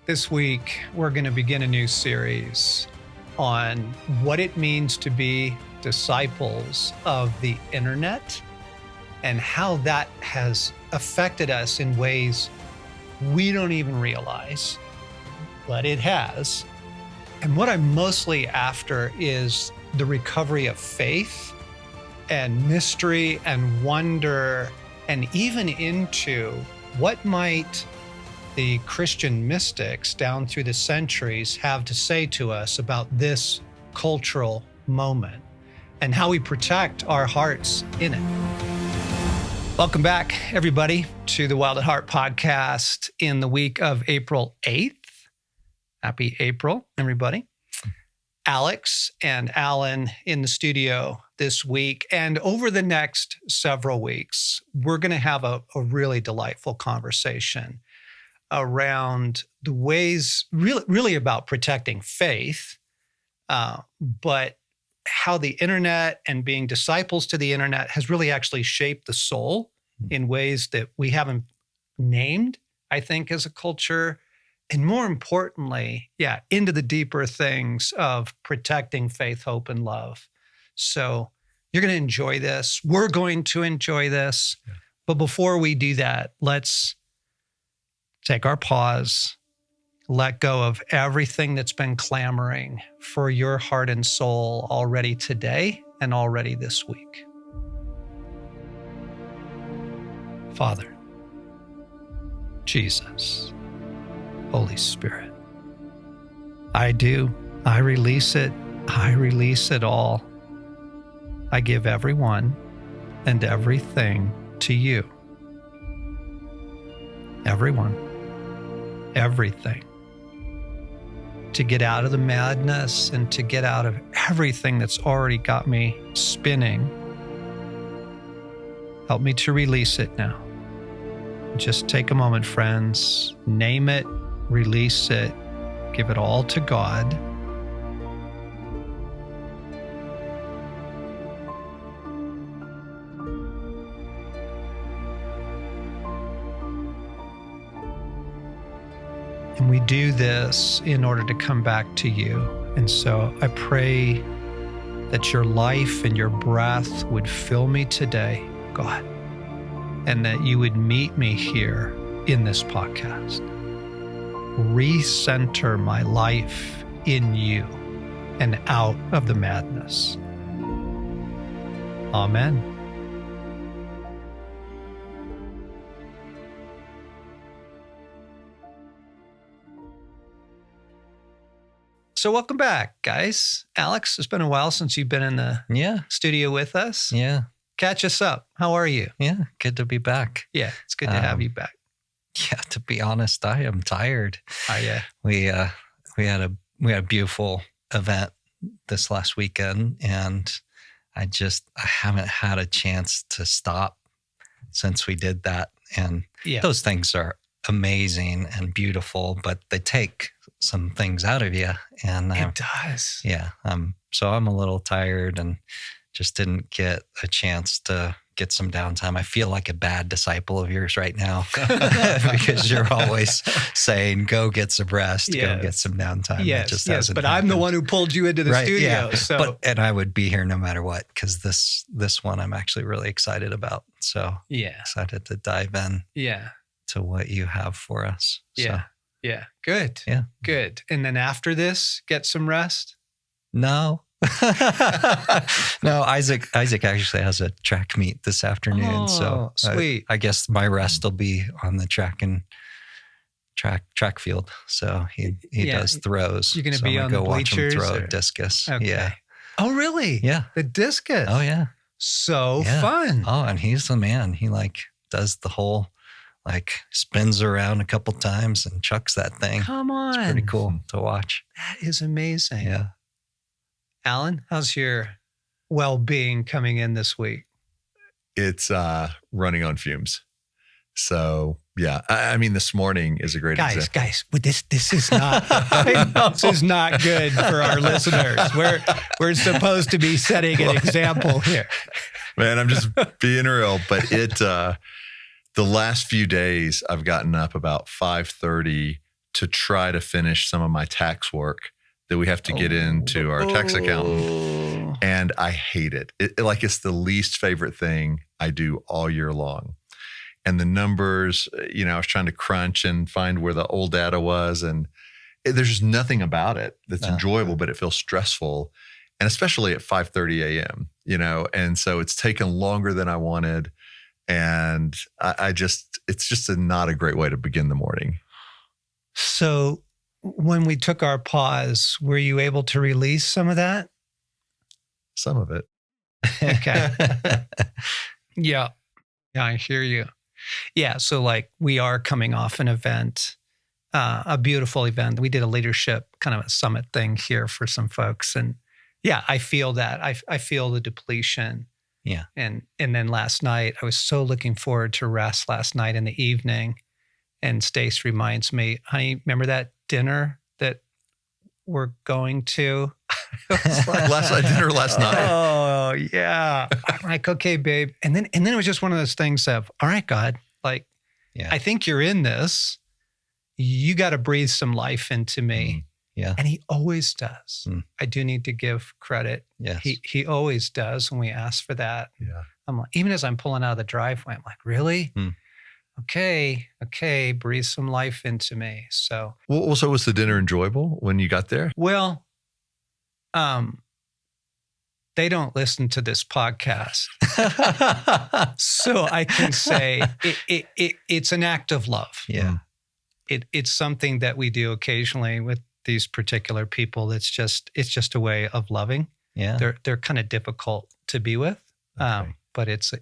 This week, we're going to begin a new series on what it means to be disciples of the internet and how that has affected us in ways we don't even realize, but it has. And what I'm mostly after is the recovery of faith and mystery and wonder, and even into what might the Christian mystics down through the centuries have to say to us about this cultural moment and how we protect our hearts in it. Welcome back, everybody, to the Wild at Heart podcast in the week of April 8th. Happy April, everybody. Alex and Alan in the studio this week. And over the next several weeks, we're going to have a really delightful conversation around the ways, really about protecting faith, but how the internet and being disciples to the internet has really actually shaped the soul in ways that we haven't named, I think, as a culture. And more importantly, into the deeper things of protecting faith, hope, and love. So you're going to enjoy this. We're going to enjoy this. Yeah. But before we do that, let's take our pause, let go of everything that's been clamoring for your heart and soul already today and already this week. Father, Jesus, Holy Spirit, I release it all. I give everyone and everything to you. Everyone. Everything, to get out of the madness and to get out of everything that's already got me spinning. Help me to release it now. Just take a moment, friends. Name it, release it, give it all to God. And we do this in order to come back to you. And so I pray that your life and your breath would fill me today, God, and that you would meet me here in this podcast. Recenter my life in you and out of the madness. Amen. So welcome back, guys. Alex, it's been a while since you've been in the studio with us. Yeah. Catch us up. How are you? Yeah, good to be back. Yeah, it's good to have you back. Yeah, to be honest, I am tired. Oh, yeah. We had a beautiful event this last weekend, and I haven't had a chance to stop since we did that. And those things are amazing and beautiful, but they take some things out of you. And it does. Yeah. So I'm a little tired and just didn't get a chance to get some downtime. I feel like a bad disciple of yours right now because you're always saying, go get some rest, go get some downtime. Yes, but I'm the one who pulled you into the studio. Yeah. So. And I would be here no matter what, because this one I'm actually really excited about. So excited to dive in to what you have for us. Yeah. So. Yeah. Good. Yeah. Good. And then after this, get some rest? No. No, Isaac actually has a track meet this afternoon. So sweet. I guess my rest will be on the track field. So he does throws. You're going to be on the bleachers? Watch him throw a discus. Okay. Yeah. Oh, really? Yeah. The discus. Oh, yeah. So fun. Oh, and he's the man. He does the whole, spins around a couple times and chucks that thing. Come on. It's pretty cool to watch. That is amazing. Yeah. Alan, how's your well-being coming in this week? It's running on fumes. So yeah, I mean, this morning is a great example. Guys, but this is not this is not good for our listeners. We're supposed to be setting an example here. Man, I'm just being real. But the last few days, I've gotten up about 5:30 to try to finish some of my tax work that we have to get into our tax accountant. And I hate it. It's the least favorite thing I do all year long. And the numbers, I was trying to crunch and find where the old data was. And there's just nothing about it that's enjoyable, but it feels stressful. And especially at 5:30 a.m., and so it's taken longer than I wanted. And it's just not a great way to begin the morning. So when we took our pause, were you able to release some of that? Some of it. Okay. Yeah, I hear you. Yeah. So we are coming off an event, a beautiful event. We did a leadership kind of a summit thing here for some folks. And yeah, I feel that. I feel the depletion. Yeah. And then last night, I was so looking forward to rest last night in the evening. And Stace reminds me, honey, remember that dinner that we're going to? Last night. Oh, yeah. I'm like, okay, babe. And then it was just one of those things of, all right, God, I think you're in this. You got to breathe some life into me. Yeah. And he always does. I do need to give credit. Yes. He always does when we ask for that. Yeah. I'm like, even as I'm pulling out of the driveway, I'm like, really? Okay, breathe some life into me. So, Well, so was the dinner enjoyable when you got there? well, they don't listen to this podcast, so I can say it's an act of love. Yeah. It's something that we do occasionally with these particular people. It's just a way of loving. Yeah. They're kind of difficult to be with, Okay. but it's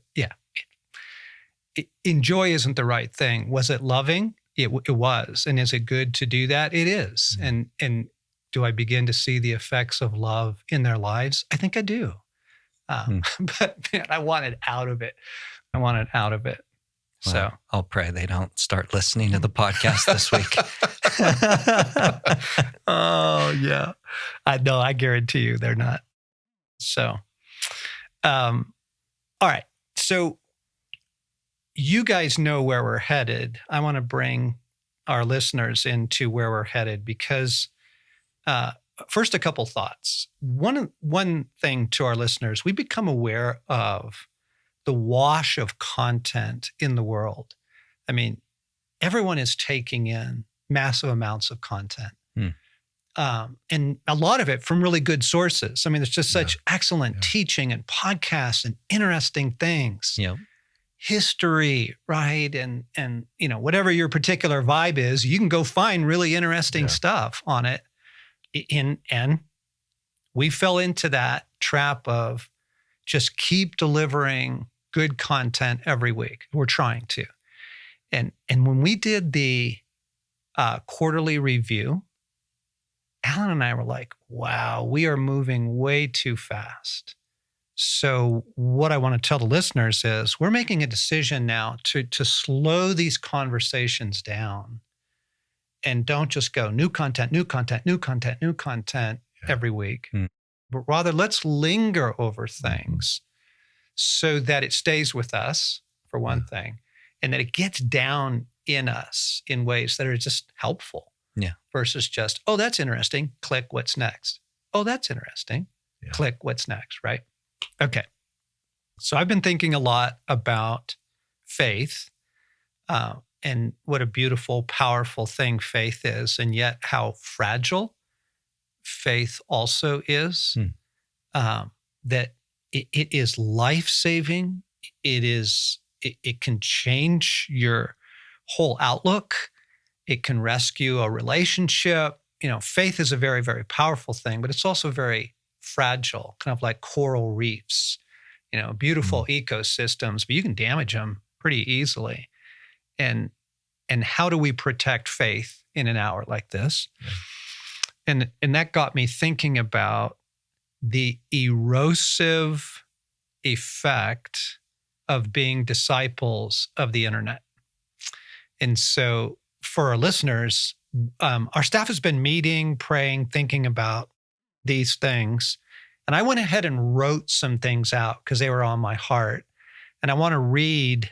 enjoy isn't the right thing. Was it loving? It was. And is it good to do that? It is. And do I begin to see the effects of love in their lives? I think I do. But man, I want it out of it. Well, So I'll pray they don't start listening to the podcast this week. oh yeah. I guarantee you they're not. So, all right. So you guys know where we're headed. I want to bring our listeners into where we're headed because, first, a couple thoughts. One thing to our listeners, we become aware of the wash of content in the world. I mean, everyone is taking in massive amounts of content. And a lot of it from really good sources. I mean, there's just such excellent teaching and podcasts and interesting things. Yeah. History, right? And whatever your particular vibe is, you can go find really interesting stuff on it. And we fell into that trap of just keep delivering good content every week. We're trying to. And when we did the quarterly review, Alan and I were like, wow, we are moving way too fast. So what I want to tell the listeners is we're making a decision now to slow these conversations down and don't just go new content every week, but rather let's linger over things so that it stays with us, for one thing, and that it gets down in us in ways that are just helpful versus just, oh, that's interesting. Click, what's next? Oh, that's interesting. Click, what's next, right? Okay. So I've been thinking a lot about faith and what a beautiful, powerful thing faith is, and yet how fragile faith also is. That it is life-saving. It can change your whole outlook. It can rescue a relationship. Faith is a very, very powerful thing, but it's also very fragile, kind of like coral reefs, beautiful ecosystems, but you can damage them pretty easily. And how do we protect faith in an hour like this? And that got me thinking about the erosive effect of being disciples of the internet. And so for our listeners, our staff has been meeting, praying, thinking about these things. And I went ahead and wrote some things out because they were on my heart. And I want to read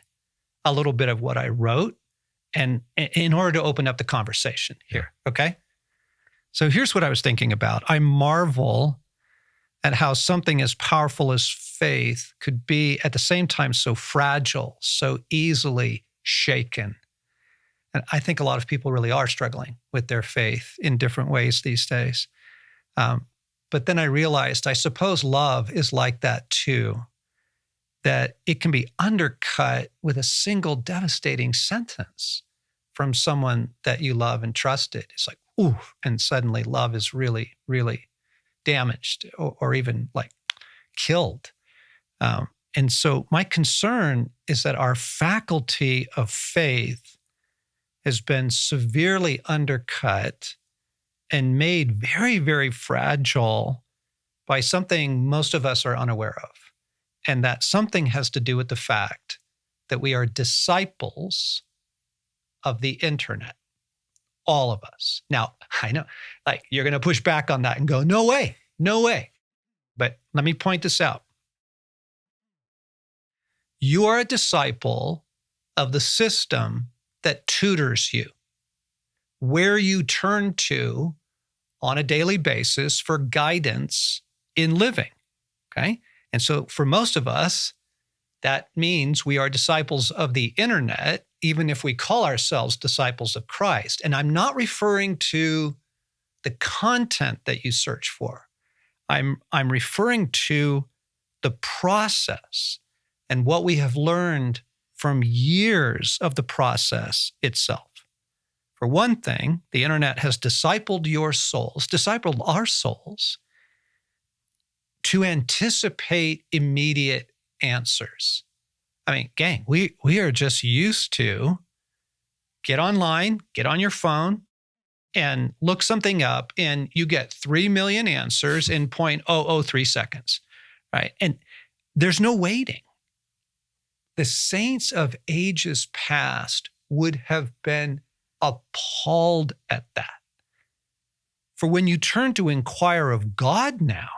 a little bit of what I wrote and in order to open up the conversation here, okay? So here's what I was thinking about. I marvel at how something as powerful as faith could be at the same time so fragile, so easily shaken. And I think a lot of people really are struggling with their faith in different ways these days. But then I realized, I suppose love is like that too, that it can be undercut with a single devastating sentence from someone that you love and trusted. It's like, ooh, and suddenly love is really, really damaged or even like killed. And so my concern is that our faculty of faith has been severely undercut and made very, very fragile by something most of us are unaware of. And that something has to do with the fact that we are disciples of the internet, all of us. Now, I know, like, you're going to push back on that and go, no way, no way. But let me point this out. You are a disciple of the system that tutors you, where you turn to on a daily basis for guidance in living, okay? And so for most of us, that means we are disciples of the internet, even if we call ourselves disciples of Christ. And I'm not referring to the content that you search for. I'm referring to the process and what we have learned from years of the process itself. For one thing, the internet has discipled our souls to anticipate immediate answers. I mean, gang, we are just used to get online, get on your phone, and look something up, and you get 3 million answers in 0.003 seconds, right? And there's no waiting. The saints of ages past would have been appalled at that. For when you turn to inquire of God now,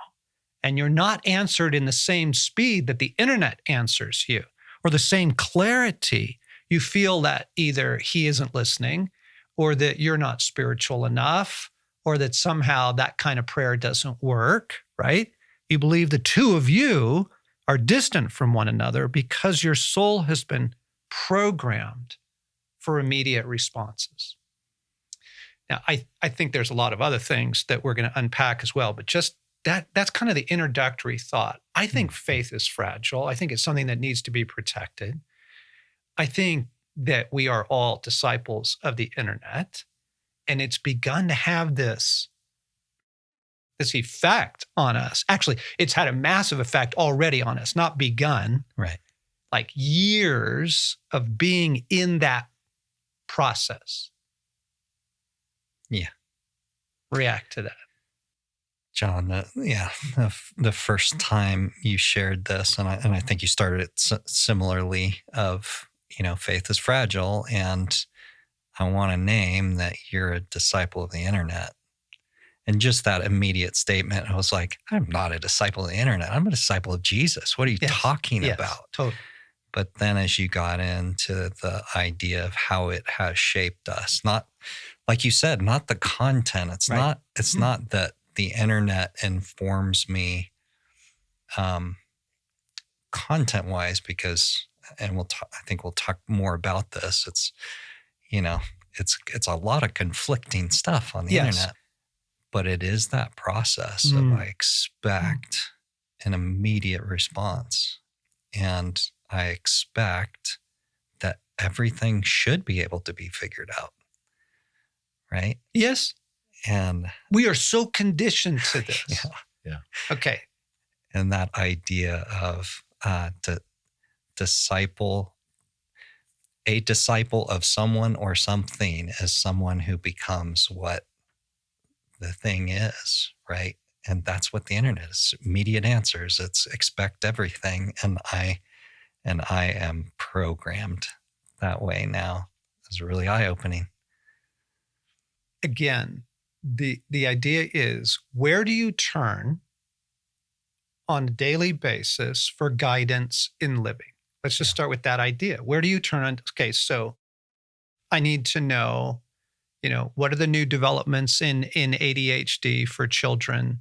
and you're not answered in the same speed that the internet answers you, or the same clarity, you feel that either he isn't listening, or that you're not spiritual enough, or that somehow that kind of prayer doesn't work, right? You believe the two of you are distant from one another because your soul has been programmed for immediate responses. Now, I think there's a lot of other things that we're going to unpack as well, but just that's kind of the introductory thought. I think faith is fragile. I think it's something that needs to be protected. I think that we are all disciples of the internet, and it's begun to have this effect on us. Actually, it's had a massive effect already on us, not begun. Right. Like years of being in that process. Yeah. React to that. John, the first time you shared this, and I think you started it similarly of, faith is fragile, and I want to name that you're a disciple of the internet. And just that immediate statement, I was like, I'm not a disciple of the internet. I'm a disciple of Jesus. What are you talking about? Totally. But then as you got into the idea of how it has shaped us, not, like you said, not the content. It's right. not that the internet informs me content-wise, because, and I think we'll talk more about this. It's, it's a lot of conflicting stuff on the internet, but it is that process of I expect an immediate response, and I expect that everything should be able to be figured out, right? Yes. And we are so conditioned to this. Yeah. Okay. And that idea of a disciple of someone or something is someone who becomes what the thing is, right? And that's what the internet is. Immediate answers. It's expect everything. And I am programmed that way now. It's really eye-opening. Again, the idea is, where do you turn on a daily basis for guidance in living? Let's just start with that idea. Where do you turn on? Okay, so I need to know, what are the new developments in ADHD for children,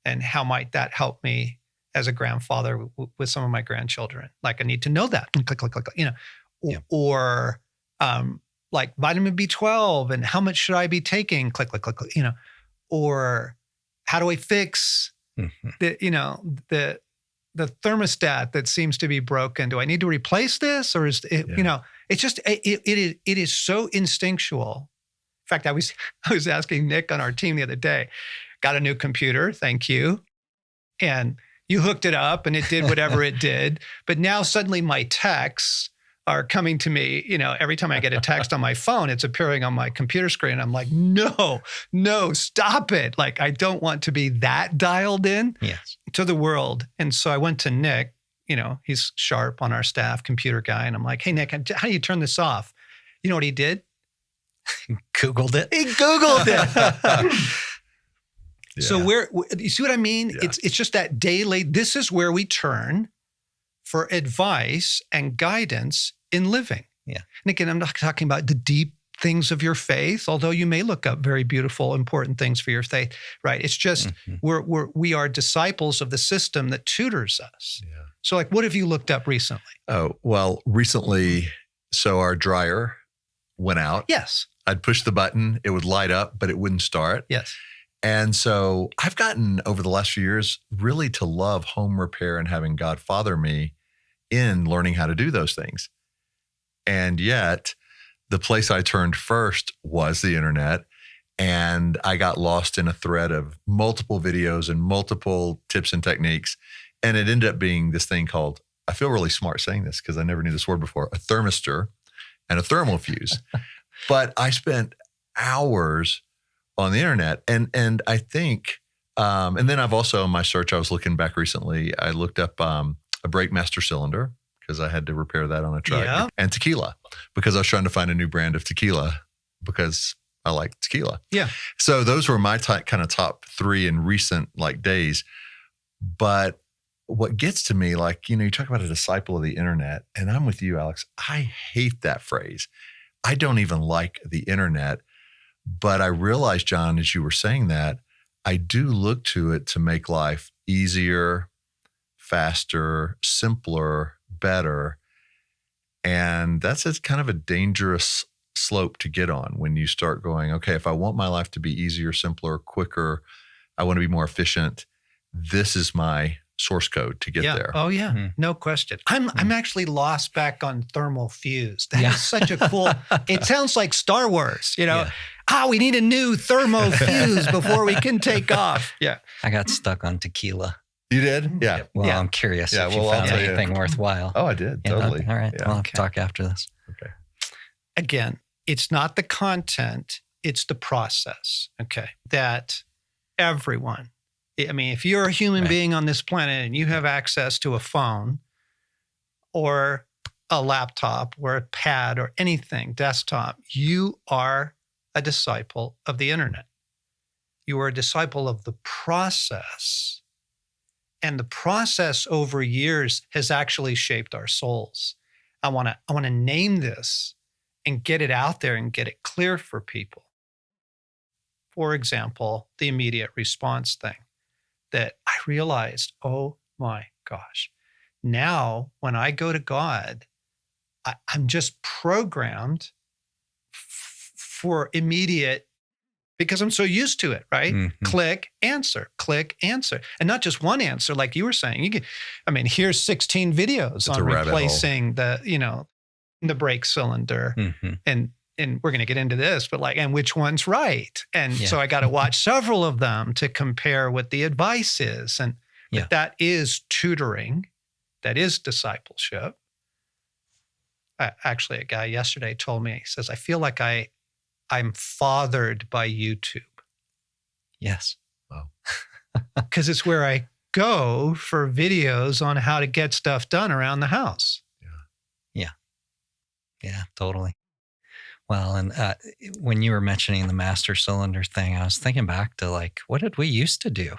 and how might that help me as a grandfather with some of my grandchildren? Like, I need to know that. Click, click, click, or like vitamin B12 and how much should I be taking? Click, click, click, click, or how do I fix the thermostat that seems to be broken? Do I need to replace this, or is it, it's just, it is so instinctual. In fact, I was asking Nick on our team the other day, got a new computer, thank you. And you hooked it up and it did whatever it did. But now suddenly my texts are coming to me, every time I get a text on my phone, it's appearing on my computer screen. I'm like, no, stop it. Like, I don't want to be that dialed in to the world. And so I went to Nick, he's sharp on our staff, computer guy. And I'm like, hey, Nick, how do you turn this off? You know what he did? Googled it. He Googled it. So you see what I mean? Yeah. It's just that daily, this is where we turn for advice and guidance in living. Yeah. And again, I'm not talking about the deep things of your faith, although you may look up very beautiful, important things for your faith, right? It's just we are disciples of the system that tutors us. Yeah. So like, what have you looked up recently? Oh, well, recently, so our dryer went out. Yes. I'd push the button, it would light up, but it wouldn't start. Yes. And so I've gotten over the last few years really to love home repair and having God father me in learning how to do those things. And yet the place I turned first was the internet. And I got lost in a thread of multiple videos and multiple tips and techniques. And it ended up being this thing called, I feel really smart saying this because I never knew this word before, a thermistor and a thermal fuse. But I spent hours on the internet. And I think, and then I've also, in my search, I was looking back recently, I looked up a brake master cylinder because I had to repair that on a truck, and tequila because I was trying to find a new brand of tequila because I like tequila. Yeah. So those were my kind of top three in recent days. But what gets to me, you talk about a disciple of the internet, and I'm with you, Alex. I hate that phrase. I don't even like the internet. But I realized, John, as you were saying that, I do look to it to make life easier, faster, simpler, better. And that's kind of a dangerous slope to get on when you start going, okay, if I want my life to be easier, simpler, quicker, I want to be more efficient, this is my source code to get there. Oh yeah, no question. I'm actually lost back on thermal fuse. That is such a cool. It sounds like Star Wars. We need a new thermo fuse before we can take off. Yeah, I got stuck on tequila. You did? Yeah. Well, I'm curious if you found anything worthwhile. Oh, I did. Totally. All right. Yeah. We'll have to talk after this. Okay. Again, it's not the content; it's the process. Okay, that everyone. I mean, if you're a human being on this planet and you have access to a phone or a laptop or a pad or anything, desktop, you are a disciple of the internet. You are a disciple of the process. And the process over years has actually shaped our souls. I want to name this and get it out there and get it clear for people. For example, the immediate response thing. That I realized, oh my gosh, now when I go to God, I'm just programmed for immediate, because I'm so used to it, right? Mm-hmm. Click, answer. And not just one answer, like you were saying. Here's 16 videos on replacing the brake cylinder. Mm-hmm. And we're going to get into this, but and which one's right? And so I got to watch several of them to compare what the advice is. And but that is tutoring. That is discipleship. Actually, a guy yesterday told me, he says, I feel like I'm fathered by YouTube. Yes. Wow. Because it's where I go for videos on how to get stuff done around the house. Yeah, totally. Well, and when you were mentioning the master cylinder thing, I was thinking back to what did we used to do?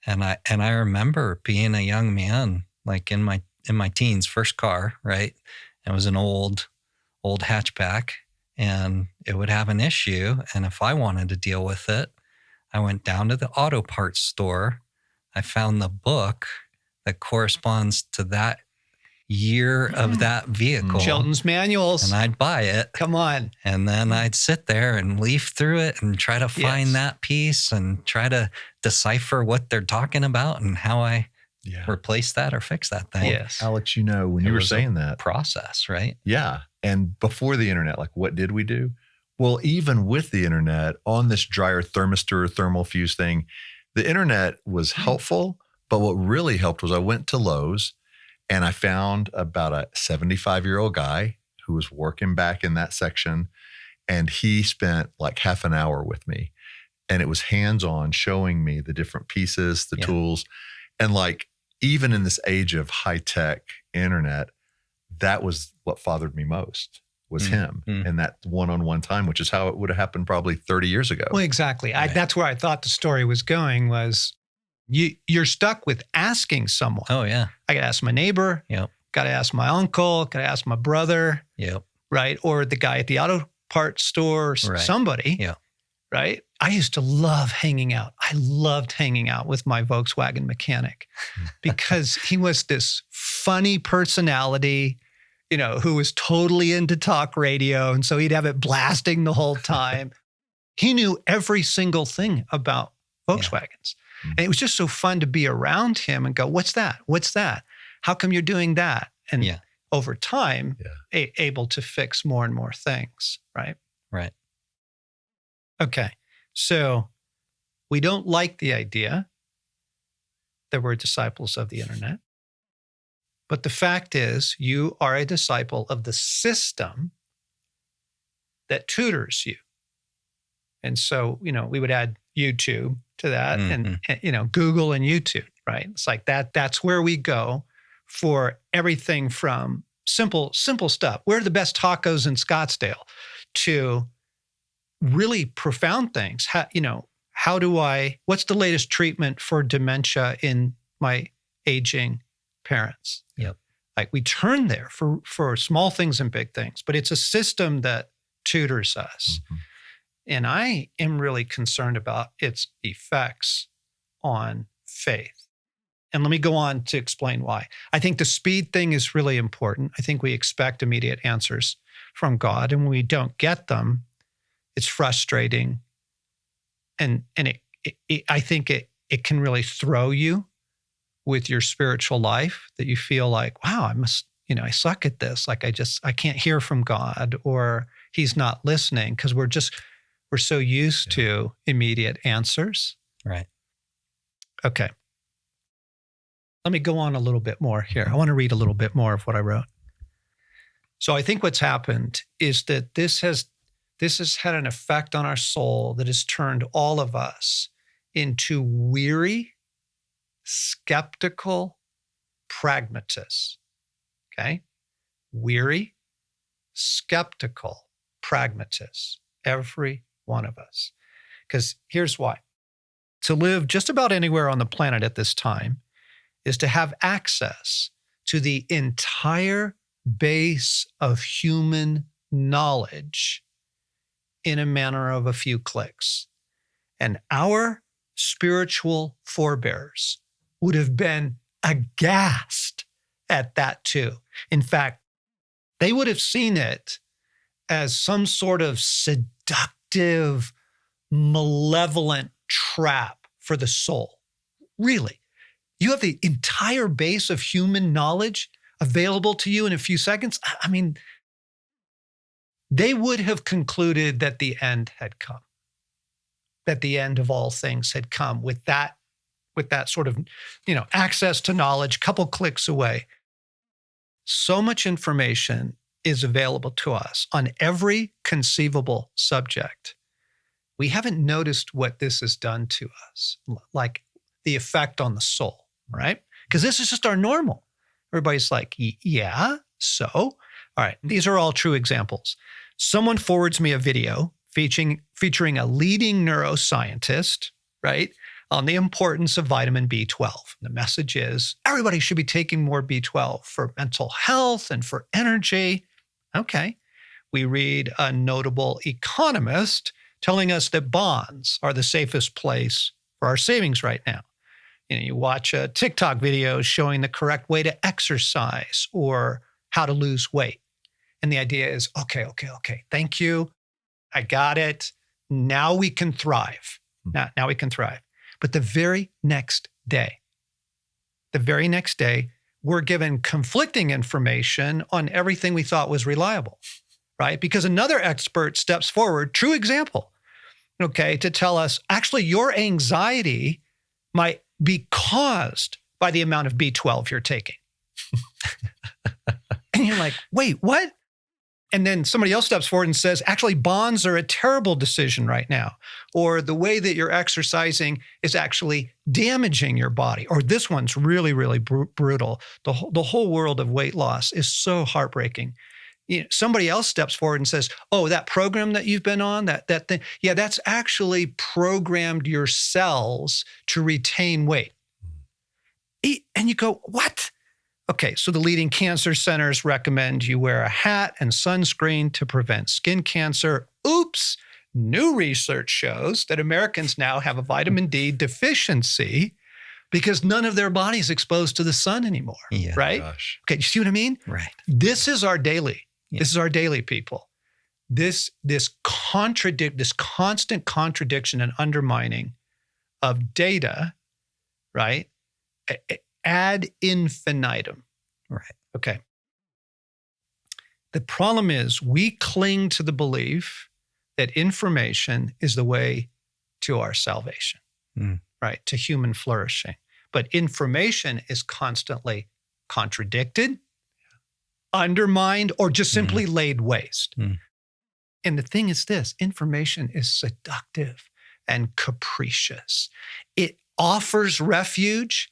And I remember being a young man, in my teens, first car, right? It was an old hatchback, and it would have an issue. And if I wanted to deal with it, I went down to the auto parts store. I found the book that corresponds to that year of that vehicle. Chilton's manuals. And I'd buy it. Come on. And then I'd sit there and leaf through it and try to find that piece and try to decipher what they're talking about and how I replace that or fix that thing. Yes. Alex, when you were saying that process, right? Yeah. And before the internet, like what did we do? Well, even with the internet on this dryer thermistor thermal fuse thing, the internet was helpful. But what really helped was I went to Lowe's and I found about a 75-year-old guy who was working back in that section. And he spent like half an hour with me. And it was hands-on showing me the different pieces, the tools. And like, even in this age of high-tech internet, that was what bothered me most, was him and that one-on-one time, which is how it would have happened probably 30 years ago. Well, exactly. Right. That's where I thought the story was going, was you're stuck with asking someone. Oh, yeah. I got to ask my neighbor. Yep. Got to ask my uncle. Got to ask my brother. Yep. Right? Or the guy at the auto parts store, somebody. Yeah. Right? I used to love hanging out. I loved hanging out with my Volkswagen mechanic because he was this funny personality, who was totally into talk radio. And so he'd have it blasting the whole time. He knew every single thing about Volkswagens. And it was just so fun to be around him and go, what's that? What's that? How come you're doing that? And over time, able to fix more and more things, right? Right. Okay. So we don't like the idea that we're disciples of the internet. But the fact is, you are a disciple of the system that tutors you. And so, we would add YouTube to that and Google and YouTube, right? It's like that's where we go for everything from simple stuff. Where are the best tacos in Scottsdale to really profound things? What's the latest treatment for dementia in my aging parents? Yep. Like we turn there for small things and big things, but it's a system that tutors us. Mm-hmm. And I am really concerned about its effects on faith. And let me go on to explain why. I think the speed thing is really important. I think we expect immediate answers from God. And when we don't get them, it's frustrating. And I think it can really throw you with your spiritual life, that you feel like, wow, I suck at this. Like I can't hear from God, or he's not listening, because we're so used to immediate answers. Right. Okay. Let me go on a little bit more here. I want to read a little bit more of what I wrote. So I think what's happened is that this has had an effect on our soul that has turned all of us into weary, skeptical pragmatists. Okay? Weary, skeptical pragmatists. Every one of us. Because here's why. To live just about anywhere on the planet at this time is to have access to the entire base of human knowledge in a manner of a few clicks. And our spiritual forebears would have been aghast at that too. In fact, they would have seen it as some sort of seductive, malevolent trap for the soul. Really. You have the entire base of human knowledge available to you in a few seconds. I mean, they would have concluded that the end had come, that the end of all things had come with that sort of, access to knowledge, couple clicks away. So much information is available to us on every conceivable subject. We haven't noticed what this has done to us, like the effect on the soul, right? Because this is just our normal. Everybody's like, yeah, so? All right, these are all true examples. Someone forwards me a video featuring a leading neuroscientist, right, on the importance of vitamin B12. The message is everybody should be taking more B12 for mental health and for energy. Okay. we read a notable economist telling us that bonds are the safest place for our savings right now. You watch a TikTok video showing the correct way to exercise or how to lose weight. And the idea is, okay. Thank you. I got it. Now we can thrive. Now we can thrive. But the very next day, we're given conflicting information on everything we thought was reliable, right? Because another expert steps forward, true example, okay, to tell us, actually, your anxiety might be caused by the amount of B12 you're taking. And you're like, wait, what? And then somebody else steps forward and says, actually, bonds are a terrible decision right now. Or the way that you're exercising is actually damaging your body. Or this one's really, really brutal. The whole world of weight loss is so heartbreaking. Somebody else steps forward and says, oh, that program that you've been on, that thing, yeah, that's actually programmed your cells to retain weight. And you go, what? Okay, so the leading cancer centers recommend you wear a hat and sunscreen to prevent skin cancer. Oops, new research shows that Americans now have a vitamin D deficiency because none of their body is exposed to the sun anymore, right? Gosh. Okay, you see what I mean? Right. This is our daily. Yeah. This is our daily, people. This constant contradiction and undermining of data, right? Ad infinitum. Right. Okay. The problem is we cling to the belief that information is the way to our salvation, right? To human flourishing. But information is constantly contradicted, undermined, or just simply laid waste. And the thing is this, information is seductive and capricious. It offers refuge,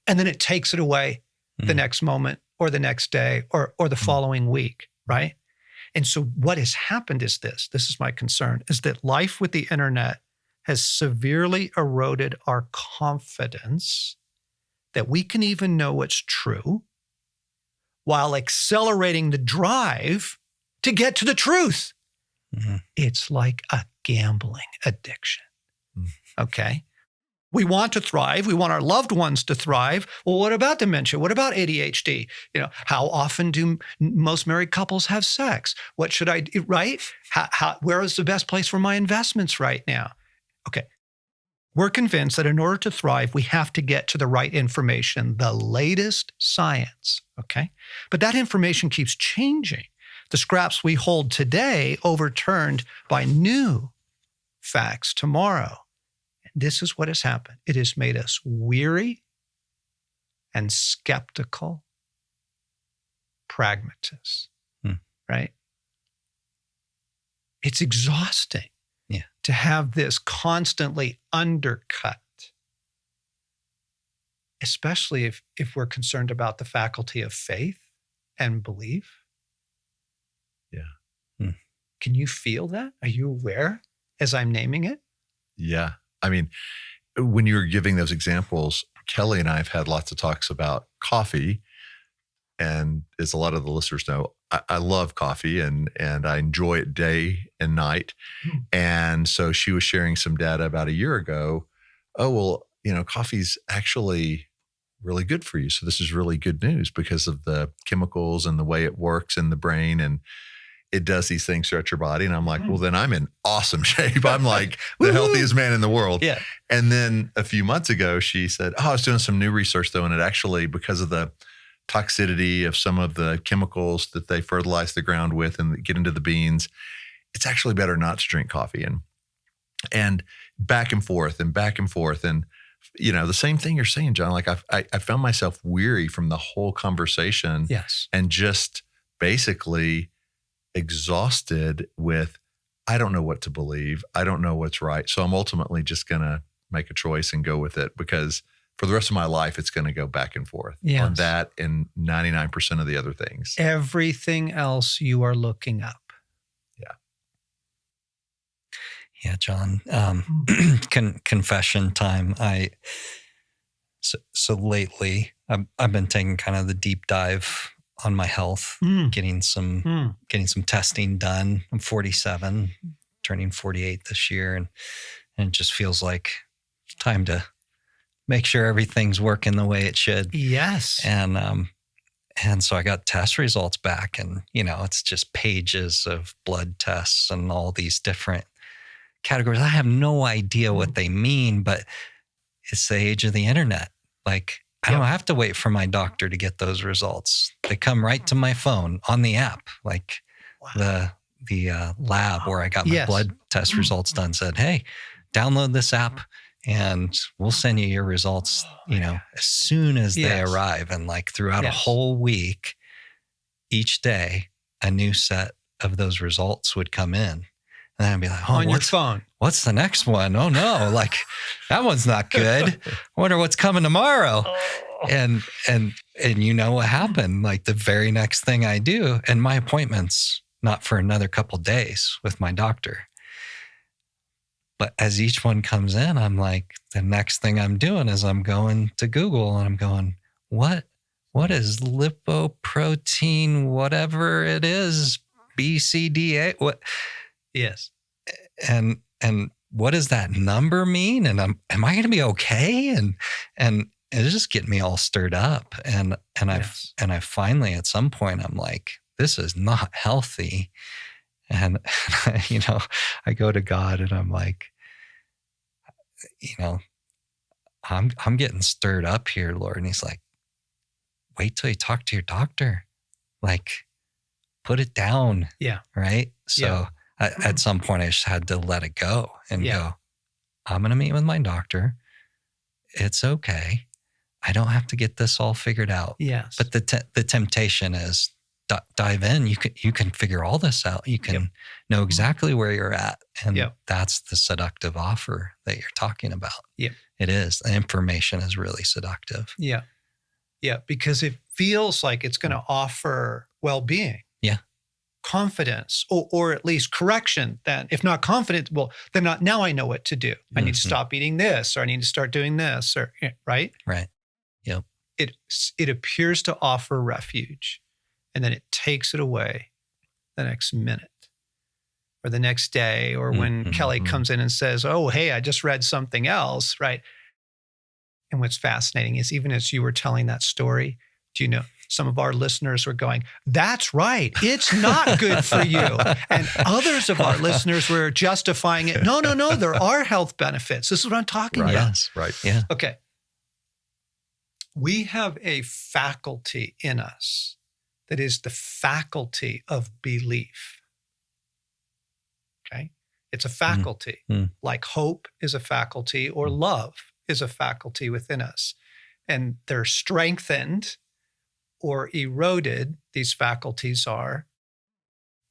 and then it takes it away the next moment or the next day or the following week, right? And so what has happened is this is my concern, is that life with the internet has severely eroded our confidence that we can even know what's true while accelerating the drive to get to the truth. It's like a gambling addiction, okay? We want to thrive. We want our loved ones to thrive. Well, what about dementia? What about ADHD? How often do most married couples have sex? What should I do, right? Where is the best place for my investments right now? Okay. We're convinced that in order to thrive, we have to get to the right information, the latest science, okay? But that information keeps changing. The scraps we hold today overturned by new facts tomorrow. This is what has happened. It has made us weary and skeptical pragmatists, right? It's exhausting to have this constantly undercut, especially if we're concerned about the faculty of faith and belief. Yeah. Can you feel that? Are you aware as I'm naming it? Yeah. I mean, when you were giving those examples, Kelly and I have had lots of talks about coffee. And as a lot of the listeners know, I love coffee and I enjoy it day and night. And so she was sharing some data about a year ago. Oh, well, coffee's actually really good for you. So this is really good news because of the chemicals and the way it works in the brain. And it does these things throughout your body. And I'm like, well, then I'm in awesome shape. I'm like the healthiest man in the world. Yeah. And then a few months ago, she said, I was doing some new research though. And it actually, because of the toxicity of some of the chemicals that they fertilize the ground with and get into the beans, it's actually better not to drink coffee. And back and forth. And, the same thing you're saying, John, like I found myself weary from the whole conversation. Yes. And just basically exhausted with, I don't know what to believe. I don't know what's right. So I'm ultimately just going to make a choice and go with it because for the rest of my life, it's going to go back and forth on that and 99% of the other things. Everything else you are looking up. Yeah, John. Confession time. So lately, I've been taking kind of the deep dive on my health, getting some testing done. I'm 47, turning 48 this year, and it just feels like it's time to make sure everything's working the way it should. Yes. And so I got test results back, and it's just pages of blood tests and all these different categories. I have no idea what they mean, but it's the age of the internet. Like, I don't have to wait for my doctor to get those results. They come right to my phone on the app. Like the lab where I got my blood test results done said, hey, download this app and we'll send you your results, as soon as they arrive. And like throughout a whole week, each day, a new set of those results would come in. And then I'd be like, on your phone. What's the next one? Oh no, like that one's not good. I wonder what's coming tomorrow. And you know what happened? Like the very next thing I do, and my appointment's not for another couple days with my doctor. But as each one comes in, I'm like, the next thing I'm doing is I'm going to Google and I'm going, what is lipoprotein, whatever it is, BCDA? What? Yes. And what does that number mean? And am I going to be okay? And it's just getting me all stirred up. And I finally, at some point, I'm like, this is not healthy. And, I go to God and I'm like, I'm getting stirred up here, Lord. And he's like, wait till you talk to your doctor. Like, put it down. Yeah. Right. So at some point I just had to let it go and go, I'm going to meet with my doctor. It's okay. I don't have to get this all figured out. Yes. But the temptation is dive in. You can figure all this out. You can know exactly where you're at. And that's the seductive offer that you're talking about. Yeah. It is. The information is really seductive. Yeah. Yeah. Because it feels like it's going to offer well-being. Yeah. Confidence or at least correction. Then if not confidence, well, then now I know what to do. I need to stop eating this, or I need to start doing this, or right? Right. Yep. It appears to offer refuge, and then it takes it away the next minute or the next day, or when Kelly comes in and says, oh, hey, I just read something else, right? And what's fascinating is, even as you were telling that story, do you know, some of our listeners were going, that's right, it's not good for you. And others of our listeners were justifying it. No, there are health benefits. This is what I'm talking about. Yes, right. Yeah. Okay. We have a faculty in us that is the faculty of belief. Okay? It's a faculty. Like hope is a faculty, or love is a faculty within us. And they're strengthened or eroded, these faculties are,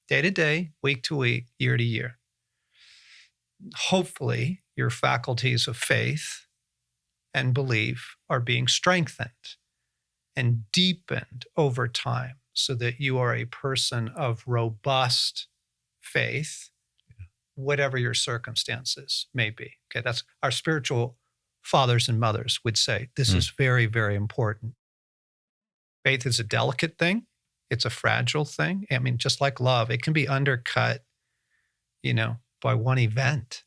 day to day, week to week, year to year. Hopefully, your faculties of faith and belief are being strengthened and deepened over time, so that you are a person of robust faith, whatever your circumstances may be. Okay, that's our spiritual fathers and mothers would say. This is very, very important. Faith is a delicate thing. It's a fragile thing. I mean, just like love, it can be undercut, by one event.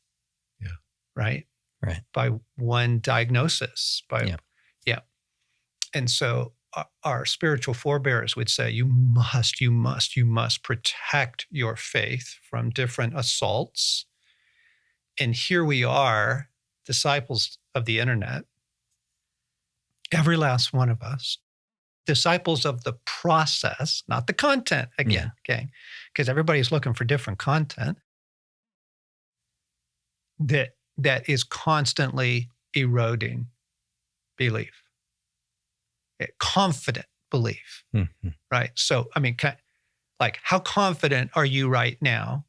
Yeah. Right? Right. By one diagnosis. And so our spiritual forebears would say, you must protect your faith from different assaults. And here we are, disciples of the internet, every last one of us, disciples of the process, not the content again, okay? Because everybody's looking for different content that is constantly eroding belief, confident belief, right? So, I mean, like, how confident are you right now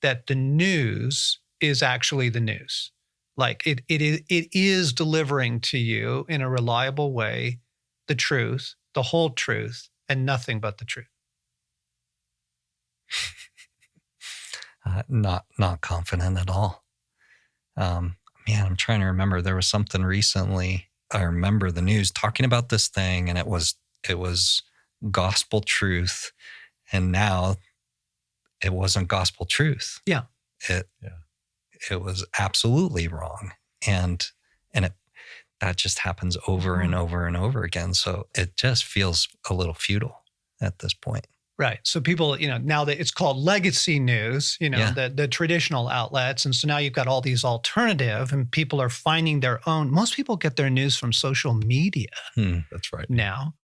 that the news is actually the news? Like, it is delivering to you in a reliable way the truth, the whole truth, and nothing but the truth. Not confident at all. Man, I'm trying to remember. There was something recently. I remember the news talking about this thing, and it was gospel truth, and now it wasn't gospel truth. Yeah. It was absolutely wrong. And that just happens over and over and over again. So it just feels a little futile at this point. Right. So people, now that it's called legacy news, the traditional outlets. And so now you've got all these alternative, and people are finding their own. Most people get their news from social media. That's right. Now.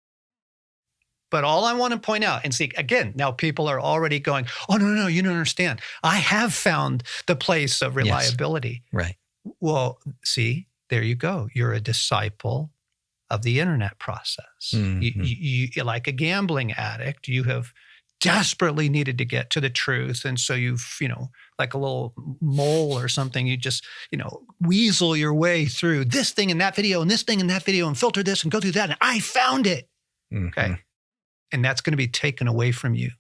But all I want to point out, and see, again, now people are already going, oh, no, you don't understand. I have found the place of reliability. Yes. Right. Well, see, there you go. You're a disciple of the internet process. Mm-hmm. You like a gambling addict, you have desperately needed to get to the truth. And so you've, like a little mole or something, you just, weasel your way through this thing and that video and this thing and that video and filter this and go through that. And I found it. Mm-hmm. Okay. And that's going to be taken away from you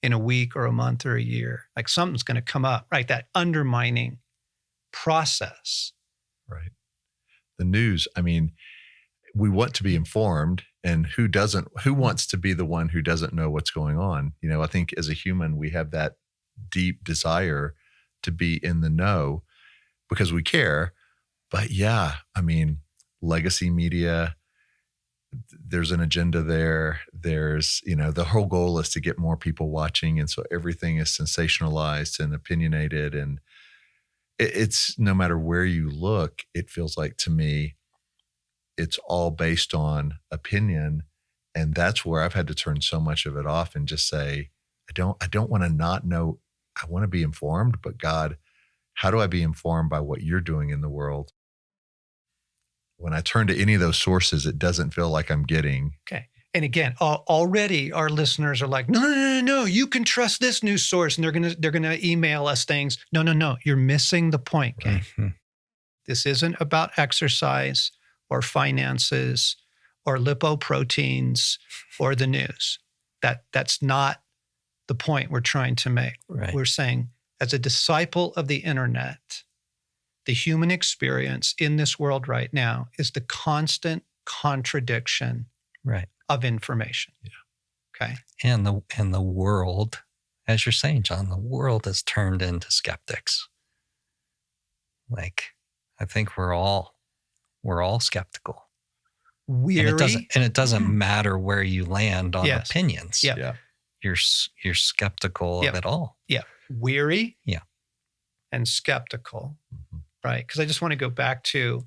in a week or a month or a year. Like something's going to come up, right? That undermining process. Right. The news, we want to be informed, and who wants to be the one who doesn't know what's going on? I think as a human, we have that deep desire to be in the know because we care. But legacy media, there's an agenda there. There's, the whole goal is to get more people watching. And so everything is sensationalized and opinionated. And it's no matter where you look, it feels like to me, it's all based on opinion. And that's where I've had to turn so much of it off and just say, I don't want to not know. I want to be informed, but God, how do I be informed by what you're doing in the world? When I turn to any of those sources, it doesn't feel like I'm getting. Okay. And again, already our listeners are like, no, you can trust this news source. And they're gonna email us things. No, you're missing the point. Okay. Mm-hmm. This isn't about exercise or finances or lipoproteins or the news. That's not the point we're trying to make. Right. We're saying, as a disciple of the internet, the human experience in this world right now is the constant contradiction of information. Yeah. Okay. And the world, as you're saying, John, the world has turned into skeptics. Like, I think we're all skeptical. Weary. And it doesn't matter where you land on opinions. Yeah. You're skeptical of it all. Yeah. Weary. Yeah. And skeptical. Mm-hmm. Right. Because I just want to go back to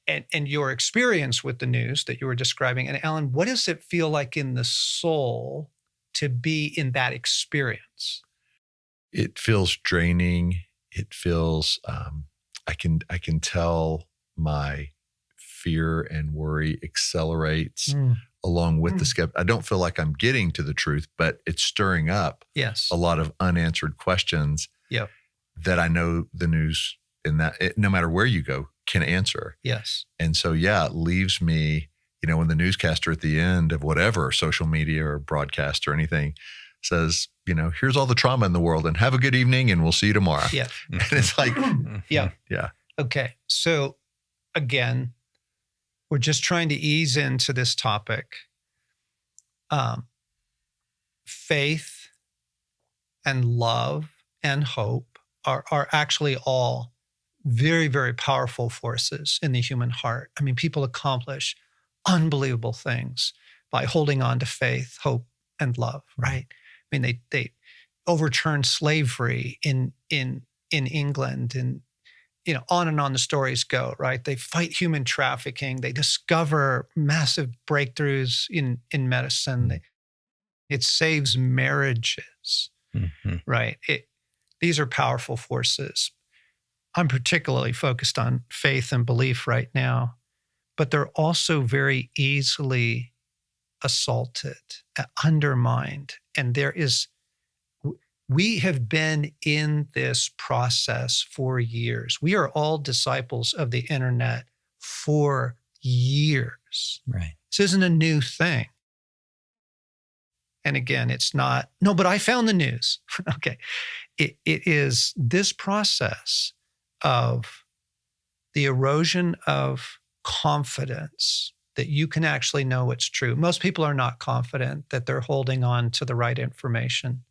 and your experience with the news that you were describing. And Alan, what does it feel like in the soul to be in that experience? It feels draining. It feels, I can tell my fear and worry accelerates along with the I don't feel like I'm getting to the truth, but it's stirring up a lot of unanswered questions that I know the news no matter where you go can answer. Yes. And so, it leaves me, when the newscaster at the end of whatever social media or broadcast or anything says, here's all the trauma in the world and have a good evening and we'll see you tomorrow. Yeah. And it's like, yeah. Okay. So again, we're just trying to ease into this topic. Faith and love and hope are actually all very, very powerful forces in the human heart. I mean, people accomplish unbelievable things by holding on to faith, hope, and love, right? I mean, they overturned slavery in England, and on and on the stories go, right? They fight human trafficking. They discover massive breakthroughs in medicine. It saves marriages, right? These are powerful forces. I'm particularly focused on faith and belief right now, but they're also very easily assaulted, undermined. And we have been in this process for years. We are all disciples of the internet for years. Right. This isn't a new thing. And again, it's not, no, but I found the news. Okay. It is this process of the erosion of confidence that you can actually know what's true. Most people are not confident that they're holding on to the right information,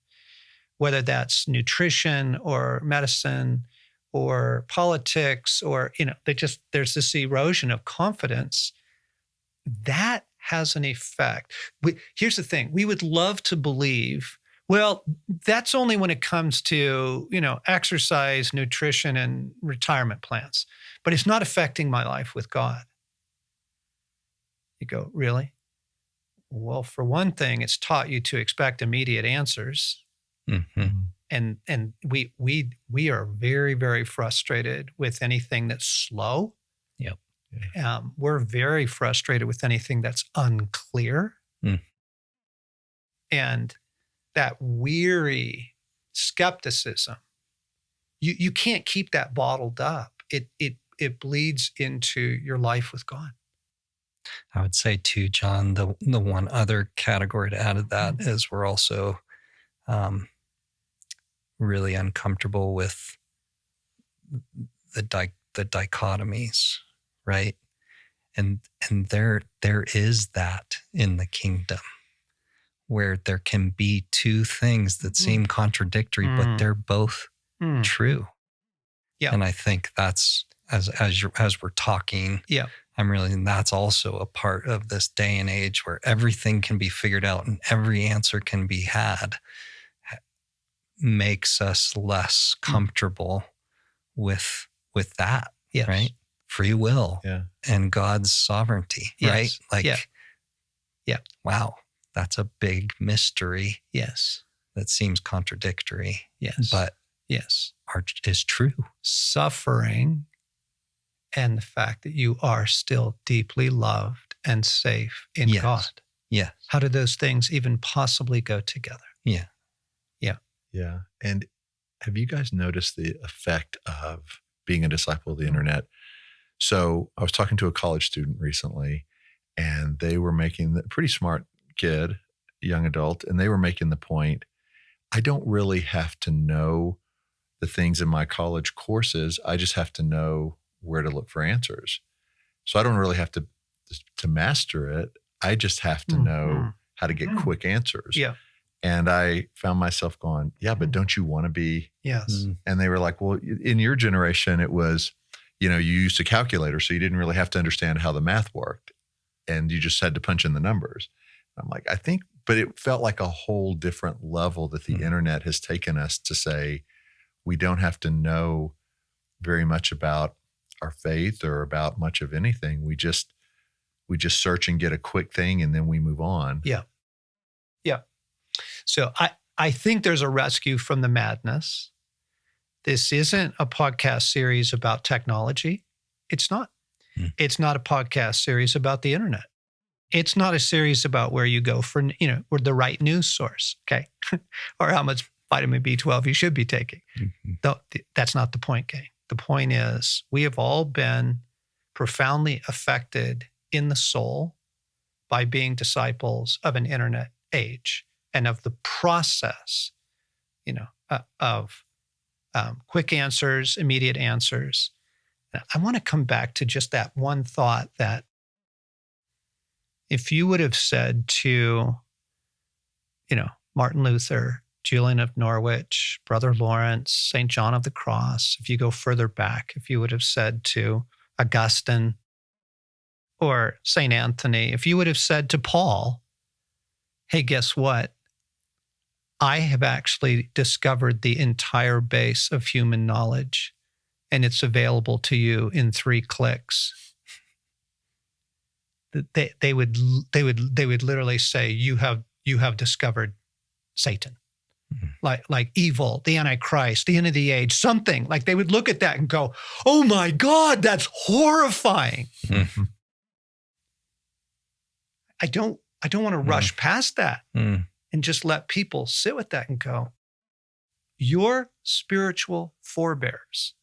whether that's nutrition or medicine or politics, or, there's this erosion of confidence that has an effect. Here's the thing. We would love to believe, well, that's only when it comes to, exercise, nutrition, and retirement plans, but it's not affecting my life with God. You go, really? Well, for one thing, it's taught you to expect immediate answers. Mm-hmm. And we are very, very frustrated with anything that's slow. Yep. We're very frustrated with anything that's unclear. Mm. And that weary skepticism, you can't keep that bottled up. It bleeds into your life with God. I would say too, John, the one other category to add to that is we're also really uncomfortable with the dichotomies, right? And there is that in the kingdom where there can be two things that seem contradictory, but they're both true. Yeah. And I think that's as we're talking, I'm realizing that's also a part of this day and age where everything can be figured out and every answer can be had, makes us less comfortable with that, right? Free will and God's sovereignty, right? Wow, that's a big mystery. Yes. That seems contradictory. Yes. But is true. Suffering and the fact that you are still deeply loved and safe in God. Yes. How do those things even possibly go together? Yeah. Yeah. And have you guys noticed the effect of being a disciple of the internet? So I was talking to a college student recently, and they were making the pretty smart kid, young adult, and they were making the point, I don't really have to know the things in my college courses. I just have to know where to look for answers. So I don't really have to master it. I just have to know how to get quick answers. Yeah. And I found myself going, but don't you want to be? Yes. And they were like, well, in your generation, it was, you used a calculator, so you didn't really have to understand how the math worked. And you just had to punch in the numbers. I'm like, but it felt like a whole different level that the internet has taken us to say, we don't have to know very much about our faith or about much of anything. We just search and get a quick thing, and then we move on. Yeah. So I think there's a rescue from the madness. This isn't a podcast series about technology. It's not. It's not a podcast series about the internet. It's not a series about where you go for, or the right news source, okay? Or how much vitamin B12 you should be taking. That's not the point, gang. The point is we have all been profoundly affected in the soul by being disciples of an internet age and of the process, of quick answers, immediate answers. I want to come back to just that one thought that if you would have said to, Martin Luther, Julian of Norwich, Brother Lawrence, St. John of the Cross, if you go further back, if you would have said to Augustine or St. Anthony, if you would have said to Paul, hey, guess what? I have actually discovered the entire base of human knowledge, and it's available to you in 3 clicks. They would literally say, you have discovered Satan, like evil, the Antichrist, the end of the age, something. Like they would look at that and go, oh my God, that's horrifying. I don't want to rush past that and just let people sit with that and go, your spiritual forebears,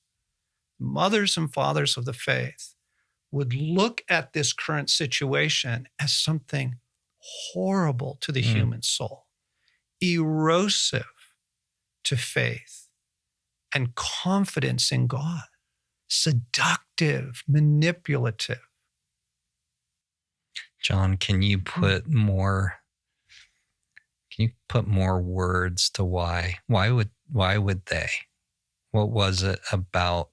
mothers and fathers of the faith, would look at this current situation as something horrible to the human soul, erosive to faith and confidence in God, seductive, manipulative. John, can you put more words to why? Why would they? What was it about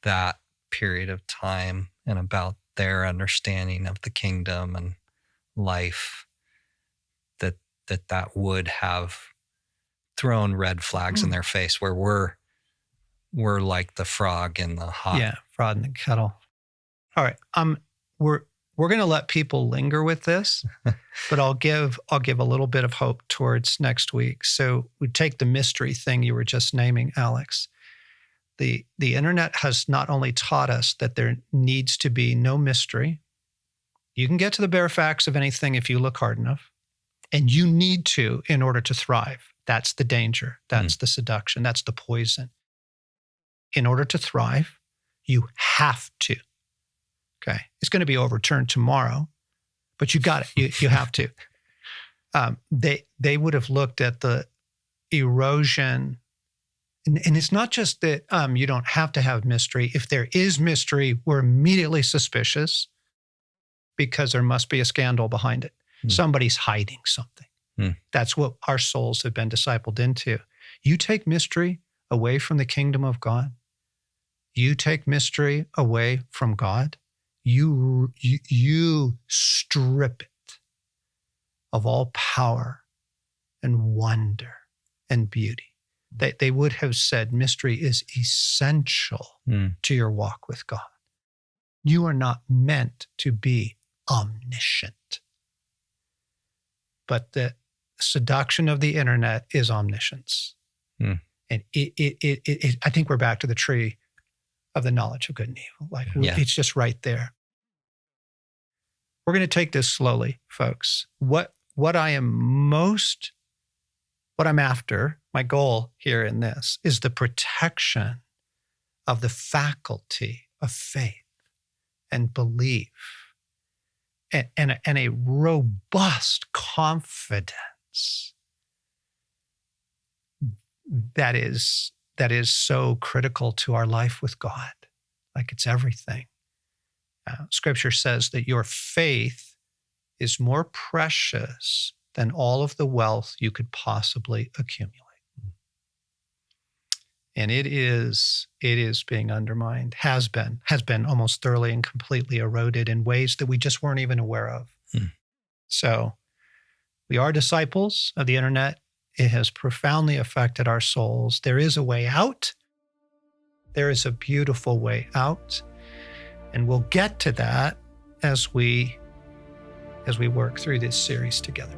that period of time and about their understanding of the kingdom and life that would have thrown red flags in their face, where we're like the frog in the hot? Yeah, frog in the kettle. All right, we're going to let people linger with this, but I'll give a little bit of hope towards next week. So we take the mystery thing you were just naming, Alex. The internet has not only taught us that there needs to be no mystery. You can get to the bare facts of anything if you look hard enough, and you need to in order to thrive. That's the danger. That's the seduction. That's the poison. In order to thrive, you have to. Okay. It's going to be overturned tomorrow, but you got it. You have to. They would have looked at the erosion. And it's not just that you don't have to have mystery. If there is mystery, we're immediately suspicious because there must be a scandal behind it. Somebody's hiding something. That's what our souls have been discipled into. You take mystery away from the kingdom of God. You take mystery away from God. You strip it of all power and wonder and beauty. They would have said mystery is essential to your walk with God. You are not meant to be omniscient. But the seduction of the internet is omniscience. And I think we're back to the tree of the knowledge of good and evil. It's just right there. We're going to take this slowly, folks. What I'm after, my goal here in this, is the protection of the faculty of faith and belief and a robust confidence that is so critical to our life with God. Like it's everything. Scripture says that your faith is more precious than all of the wealth you could possibly accumulate. And it is being undermined, has been almost thoroughly and completely eroded in ways that we just weren't even aware of. So we are disciples of the internet. It has profoundly affected our souls. There is a way out. There is a beautiful way out. And we'll get to that as we work through this series together.